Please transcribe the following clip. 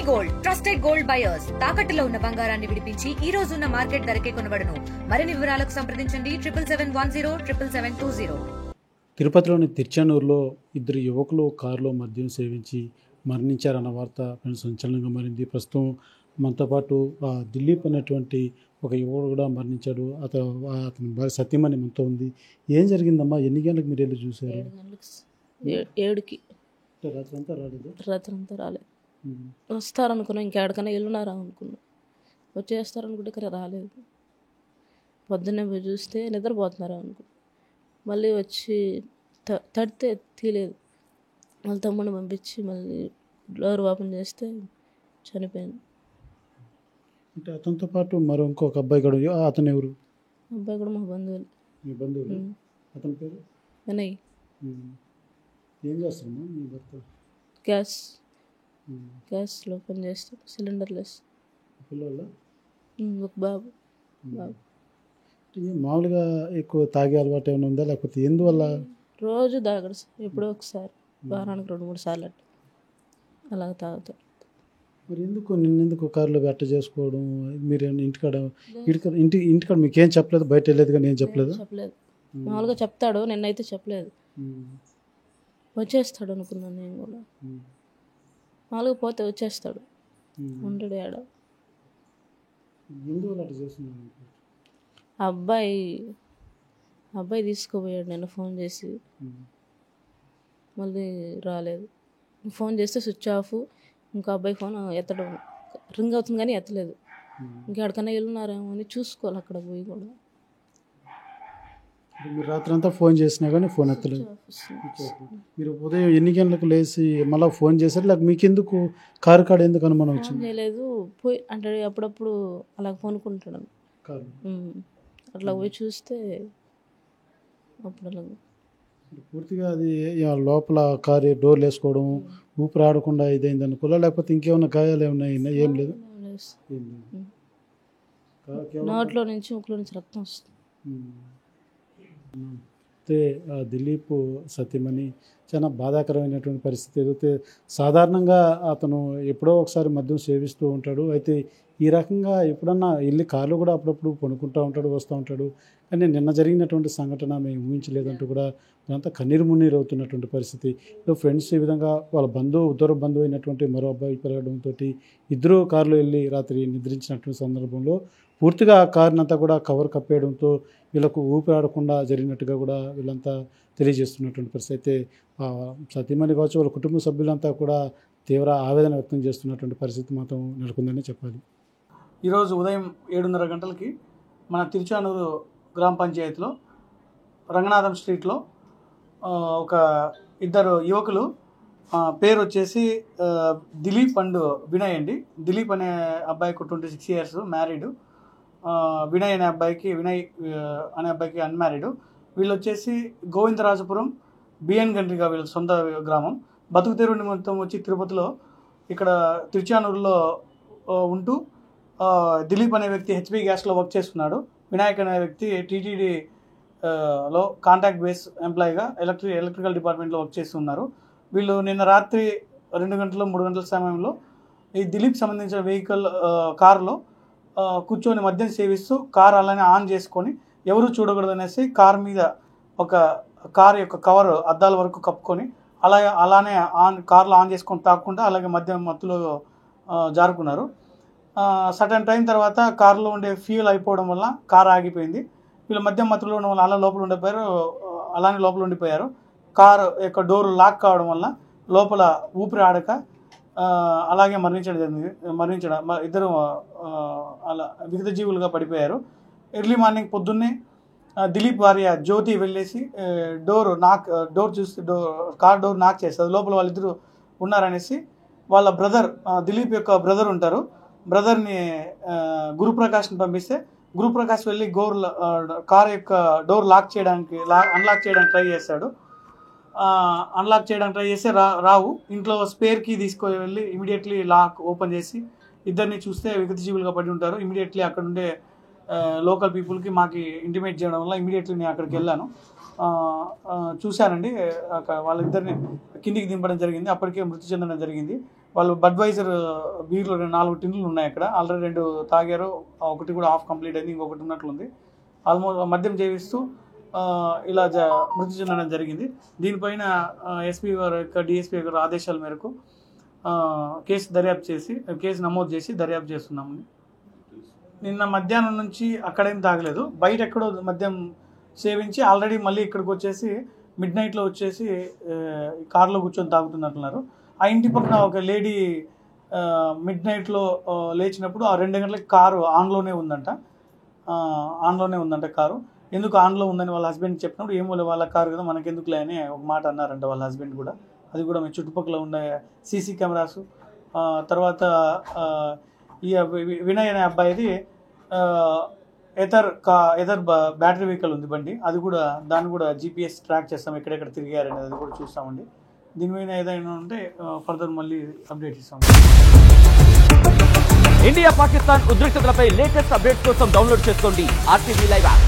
Gold trusted gold buyers తాకట్టులో ఉన్న బంగారాన్ని విడిపించి ఈ రోజు ఉన్న మార్కెట్ ధరకే కొనబడును. మరిన్ని వివరాలకు సంప్రదించండి 7710777720. తిరుపతిలోని తిరుచానూరులో ఇద్దరు యువకులు కారులో మద్యం సేవించి మరణించారన్న వార్త సంచలనంగా మారింది. ప్రస్తుతం మనతో పాటు దిలీప్ అనేటువంటి ఒక యువకుడు కూడా మరణించాడు. అతని భార్య సత్యమణి మనతో ఉంది. ఏం జరిగిందమ్మా? ఎన్ని గంటలకు మీరు వెళ్ళి చూసారు? 7కి. రాత్రంతా రాలేదు? రాత్రంతా రాలేదు. వస్తారనుకున్నా, ఇంకెక్కడికైనా వెళ్ళున్నారా అనుకున్నా. వచ్చేస్తారనుకుంటే ఇక్కడ రాలేదు. పొద్దున్నే పోయి చూస్తే నిద్రపోతున్నారా అనుకున్నా. మళ్ళీ వచ్చి తడితే తీయలేదు. వాళ్ళ తమ్ముడిని పంపించి మళ్ళీ డోర్ ఓపెన్ చేస్తే చనిపోయాను. అంటే అతనితో పాటు మరో ఇంకొక అబ్బాయి కూడా. అతను ఎవరు? అబ్బాయి కూడా మా బంధువులు. మీ బంధువులు? అతని పేరు వినయ్. ఏం చేస్తారమ్మా మీ భర్త? గ్యాస్లో పని చేస్తాడు. సిలిండర్లెస్. పిల్లల? ఒక బాబు. మామూలుగా ఎక్కువ తాగే అలవాటు ఏమైనా ఉందా, లేకపోతే ఎందువల్ల? రోజు తాగడు సార్, ఎప్పుడో ఒకసారి, వారానికి 2-3 సార్లు అట్లా అలాగ తాగుతాడు. మరి నిన్నెందుకు కారులో బెట్ట చేసుకోవడం? మీరు ఇంటికాడ మీకేం చెప్పలేదు? బయట వెళ్ళలేదు కానీ ఏం చెప్పలేదు? చెప్పలేదు. మామూలుగా చెప్తాడు, నిన్నైతే చెప్పలేదు. వచ్చేస్తాడు అనుకున్నాను నేను కూడా. మామూలుగా పోతే వచ్చేస్తాడు, ఉండడు ఏడ. ఎందువల్ల అట్లా చేస్తున్నాను? అబ్బాయి తీసుకుపోయాడు నిన్న ఫోన్ చేసి. మళ్ళీ రాలేదు. ఫోన్ చేస్తే స్విచ్ ఆఫ్. ఇంకా అబ్బాయి ఫోన్ ఎత్తడం, రింగ్ అవుతుంది కానీ ఎత్తలేదు. ఇంకెక్కడికైనా వెళ్ళున్నారేమో అని చూసుకోవాలి అక్కడ పోయి కూడా. మీరు రాత్రంతా ఫోన్ చేసినా కానీ ఫోన్ ఎత్తలేదు. మీరు ఉదయం ఎన్ని గంటలకు లేచి మళ్ళీ ఫోన్ చేశారు? లేక మీకెందుకు కారు కాడ ఎందుకు అనుమానం వచ్చింది? చేయలేదు. పోయి అంటే అప్పుడప్పుడు అలా కొనుక్కుంటాడు. అట్లా పోయి చూస్తే అప్పుడు పూర్తిగా అది లోపల కారు డోర్లు వేసుకోవడం, ఊపిరి ఆడకుండా ఇదైంది అనుకోలే, లేకపోతే ఇంకేమైనా గాయాలు ఏమైనా? ఏం లేదు. నోట్లో నుంచి ముక్కులో నుంచి రక్తం వస్తుంది. అయితే దిలీప్ సత్యమణి చాలా బాధాకరమైనటువంటి పరిస్థితి. ఏదైతే సాధారణంగా అతను ఎప్పుడో ఒకసారి మద్యం సేవిస్తూ ఉంటాడు. అయితే ఈ రకంగా ఎప్పుడన్నా వెళ్ళి కార్లో కూడా అప్పుడప్పుడు కొనుక్కుంటూ ఉంటాడు, వస్తూ ఉంటాడు. కానీ నిన్న జరిగినటువంటి సంఘటన మేము ఊహించలేదంటూ కూడా అంతా కన్నీరు మున్నీరు అవుతున్నటువంటి పరిస్థితి. ఫ్రెండ్స్ ఈ విధంగా వాళ్ళ ఉత్తర బంధువు అయినటువంటి మరో అబ్బాయి పెరగడంతో ఇద్దరు కారులో వెళ్ళి రాత్రి నిద్రించినటువంటి సందర్భంలో పూర్తిగా ఆ కారునంతా కూడా కవర్ కప్పేయడంతో వీళ్ళకు ఊపిరాడకుండా జరిగినట్టుగా కూడా వీళ్ళంతా తెలియజేస్తున్నటువంటి పరిస్థితి. అయితే సతీమణి కావచ్చు, వాళ్ళ కుటుంబ సభ్యులంతా కూడా తీవ్ర ఆవేదన వ్యక్తం చేస్తున్నటువంటి పరిస్థితి మాత్రం నెలకొందని చెప్పాలి. ఈరోజు ఉదయం 7:30 గంటలకి మన తిరుచానూరు గ్రామ పంచాయతీలో రంగనాథం స్ట్రీట్లో ఒక ఇద్దరు యువకులు, పేరు వచ్చేసి దిలీప్ అండ్ వినయ్ అండి. దిలీప్ అనే అబ్బాయికి 26 years, మ్యారీడ్. వినయ్ అనే అబ్బాయికి అన్మ్యారీడ్. వీళ్ళు వచ్చేసి గోవిందరాజపురం బిఎన్ గండ్రిగా వీళ్ళ సొంత గ్రామం. బతుకు తెరువు నిమిత్తం వచ్చి తిరుపతిలో ఇక్కడ తిరుచానూరులో ఉంటూ దిలీప్ అనే వ్యక్తి హెచ్పి గ్యాస్లో వర్క్ చేస్తున్నాడు. వినాయక్ అనే వ్యక్తి టీటీడీ లో కాంట్రాక్ట్ బేస్ ఎంప్లాయీగా ఎలక్ట్రికల్ డిపార్ట్మెంట్లో వర్క్ చేస్తున్నారు. వీళ్ళు నిన్న రాత్రి 2 గంటల 3 గంటల సమయంలో ఈ దిలీప్ సంబంధించిన వెహికల్ కారులో కూర్చొని మద్యం సేవిస్తూ కారు అలానే ఆన్ చేసుకొని ఎవరు చూడకూడదు అనేసి కారు మీద ఒక కారు యొక్క కవర్ అద్దాల వరకు కప్పుకొని అలానే కార్లో ఆన్ చేసుకొని తాకుండా అలాగే మద్యం మత్తులో జారుకున్నారు. సర్టన్ టైం తర్వాత కారులో ఉండే ఫ్యూయల్ అయిపోవడం వల్ల కారు ఆగిపోయింది. వీళ్ళు మద్యం మత్తులో ఉండడం వల్ల అలానే లోపల ఉండిపోయారు. కారు యొక్క డోర్ లాక్ కావడం వల్ల లోపల ఊపిరి ఆడక అలాగే మరణించడం ఇద్దరు అలా విగత జీవులుగా పడిపోయారు. ఎర్లీ మార్నింగ్ పొద్దున్నే దిలీప్ భార్య జ్యోతి వెళ్ళేసి కార్ డోర్ నాక్ చేస్తారు. లోపల వాళ్ళిద్దరు ఉన్నారనేసి వాళ్ళ బ్రదర్, దిలీప్ యొక్క బ్రదర్ ఉంటారు, బ్రదర్ని గురుప్రకాష్ని పంపిస్తే గురుప్రకాష్ వెళ్ళి కార్ యొక్క డోర్ అన్లాక్ చేయడానికి ట్రై చేస్తాడు. అన్లాక్ చేయడానికి ట్రై చేస్తే రావు. ఇంట్లో స్పేర్ కీ తీసుకొని వెళ్ళి ఇమీడియట్లీ లాక్ ఓపెన్ చేసి ఇద్దరిని చూస్తే విగత జీవులుగా పడి ఉంటారు. ఇమీడియట్లీ అక్కడ ఉండే లోకల్ పీపుల్కి మాకు ఇంటిమేట్ చేయడం వల్ల ఇమీడియట్లీ నేను అక్కడికి వెళ్ళాను. చూశానండి. వాళ్ళిద్దరిని కిందికి దింపడం జరిగింది. అప్పటికే మృతి చెందడం జరిగింది. వాళ్ళు బడ్వైజర్ బీర్లు 4 టిన్నులు ఉన్నాయి అక్కడ. ఆల్రెడీ 2 తాగారు, ఒకటి కూడా హాఫ్ కంప్లీట్ అయింది, ఇంకొకటి ఉన్నట్లుంది. ఆల్మోస్ట్ మద్యం సేవిస్తూ ఇలా మృతి చెందడం జరిగింది. దీనిపైన ఎస్పీ గారు యొక్క డిఎస్పీ గారు ఆదేశాల మేరకు కేసు నమోదు చేసి దర్యాప్తు చేస్తున్నాము. నిన్న మధ్యాహ్నం నుంచి అక్కడేం తాగలేదు, బయట ఎక్కడో మద్యం సేవించి ఆల్రెడీ మళ్ళీ ఇక్కడికి వచ్చేసి మిడ్ నైట్లో వచ్చేసి కారులో కూర్చొని తాగుతున్నట్లున్నారు. ఆ ఇంటి పక్కన ఒక లేడీ మిడ్ నైట్లో లేచినప్పుడు ఆ 2 గంటలకి కారు ఆన్లోనే ఉందంట కారు. ఎందుకు ఆన్లో ఉందని వాళ్ళ హస్బెండ్కి చెప్పినప్పుడు ఏమో వాళ్ళ కారు కదా మనకెందుకులే అని ఒక మాట అన్నారంట వాళ్ళ హస్బెండ్ కూడా. అది కూడా మీ చుట్టుపక్కల ఉండే సీసీ కెమెరాసు, తర్వాత ఈ వినయ్ అనే అబ్బాయిది ఎదర్ బ్యాటరీ వెహికల్ ఉంది బండి, అది కూడా దాన్ని కూడా GPS ట్రాక్ చేస్తాం, ఎక్కడెక్కడ తిరిగారనేది అది కూడా చూస్తామండి. దీని మీద ఏదైనా ఉంటే ఫర్దర్ మళ్ళీ అప్డేట్ ఇస్తాం. ఇండియా పాకిస్తాన్ ఉద్రిక్తతలపై లేటెస్ట్ అప్డేట్స్ కోసం డౌన్లోడ్ చేసుకోండి RTV లైవ్ యాప్.